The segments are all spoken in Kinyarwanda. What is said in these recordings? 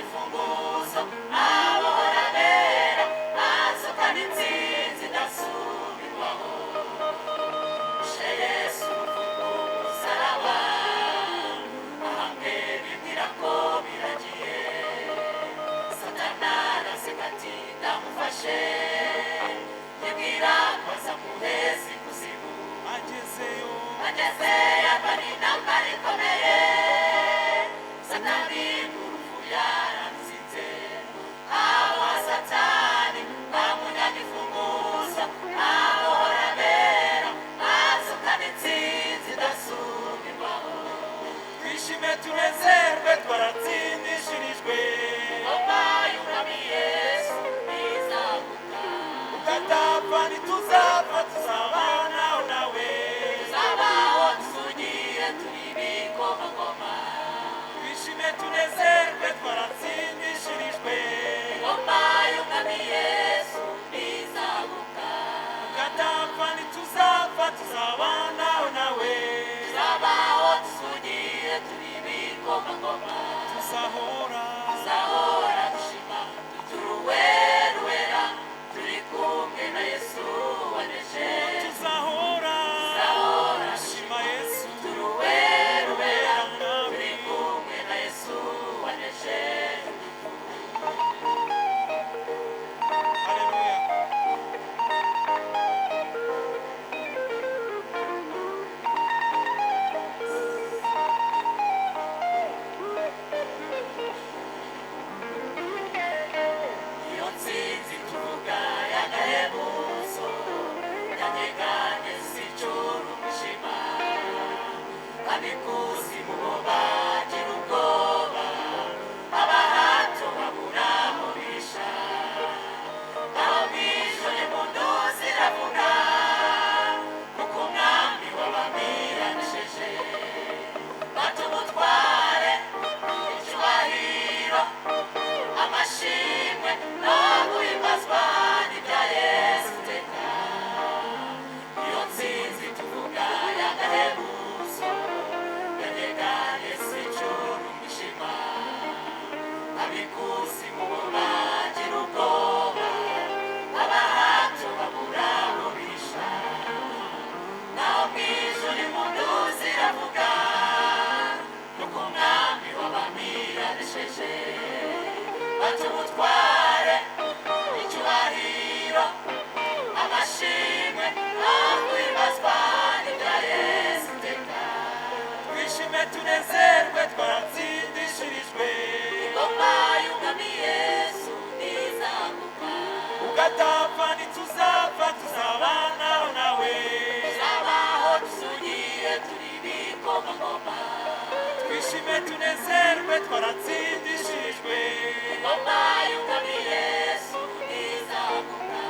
imfunguzo abohora abera azukana intsinzi idasubirwaho ushe Yesu urupfu rw'umusaraba ahamwe bibwira ko biragiye Satana araseka ati ndamufashe yibwira ko aza muheza ikuzimu agezeyo abari intambara ikomeye Satani n'urupfu yaratsinze aba Satani bamunyaga imfunguzo abohora abera azukana intsinzi idasubirwaho twishime tunezerwe twaratsindishirijwe ingoma y'umwami Yesu izaguka ukatapfa ntituzapfa tuzabanaho nawe tuzabaho tusugiye turi ibikomangoma twishime tunezerwe twaratsindishirijwe ingoma y'umwami Yesu izaguka ukatapfa ntituzapfa tuzabanaho nawe tuzabaho tusugiye turi ibikomangoma tuzahora dushima turuwera turi kumwe na Yesu waneshe tuzahora dushima Yesu turuwera turi kumwe na Yesu waneshe Haleluya iyo nsinzi tuvuga y'agahebuzo yanyeganye sicura umwijima kandi kuzimu bo bagira ubwoba abahato babura aho bisha aho mwijoro impundu ziravuga kuko umwami w'abamiranishije batumutware icyubahiro amashimwe no guhimbazwa n'ibya Yesu iteka iyo nsinzi tuvuga y'agahebuzo yanyeganye sicura umwijima ab'ikuzimu bo bagira ubwoba abahato babura aho bisha naho mwijoro impundu ziravuga kuko umwami w'abamiranishije batumutware icyubahiro amashimwe no guhimbazwa n'ibya Yesu iteka twishime tunezerwe twaratsindishirijwe ingoma y'umwami Yesu izaguka ugatapfa ntituzapfa tuzabanaho nawe tuzabaho dusugiye turi ibikomangoma twishime tunezerwe twaratsindishirijwe ingoma y'umwami Yesu izaguka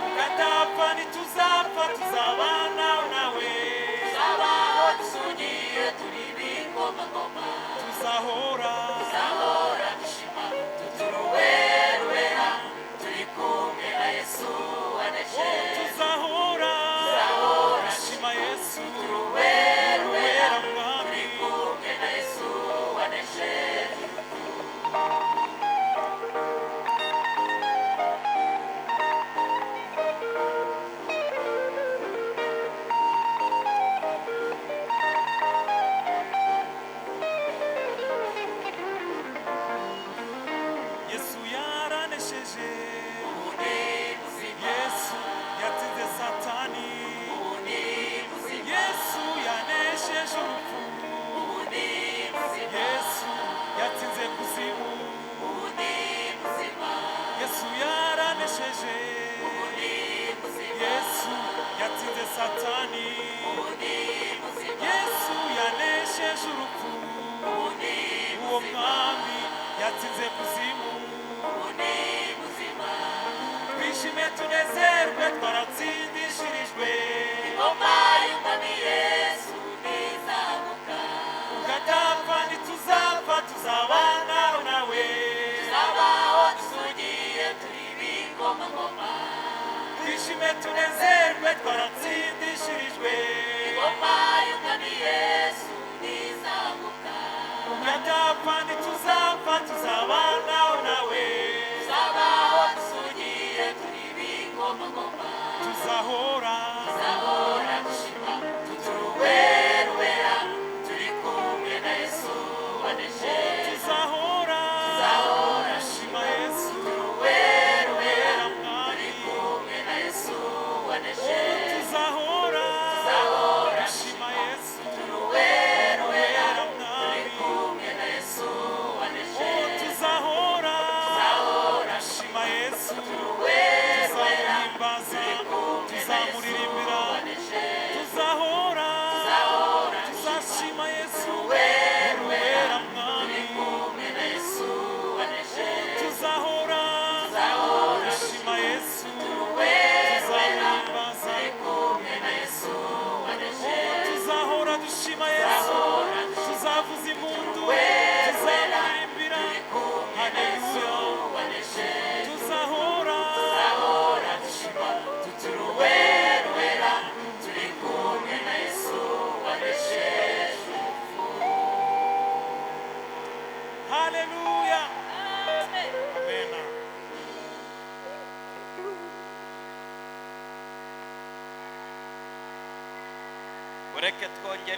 ugatapfa ntituzapfa tuzabanaho nawe tuzabaho dusugiye turi ibikomangoma tuzahora dushima turuwera turi kumwe na Yesu waneshe tuzahora dushima Yesu turuwera turi kumwe na Yesu waneshe Yesu yaranesheje Yesu yatsinze Satani Yesu yanesheje urupfu Yesu yatsinze kuzimu Yesu yaranesheje Yesu yatsinze Satani Yesu yanesheje urupfu uwo mwami yatsinze kuzimu twishime tunezerwe twaratsindishirijwe ingoma y'umwami Yesu izaguka ugatapfa ntituzapfa tuzabanaho nawe tuzabaho dusugiye turi ibikomangoma twishime tunezerwe twaratsindishirijwe ingoma y'umwami Yesu izaguka ugatapfa ntituzapfa tuzabana mureke twongere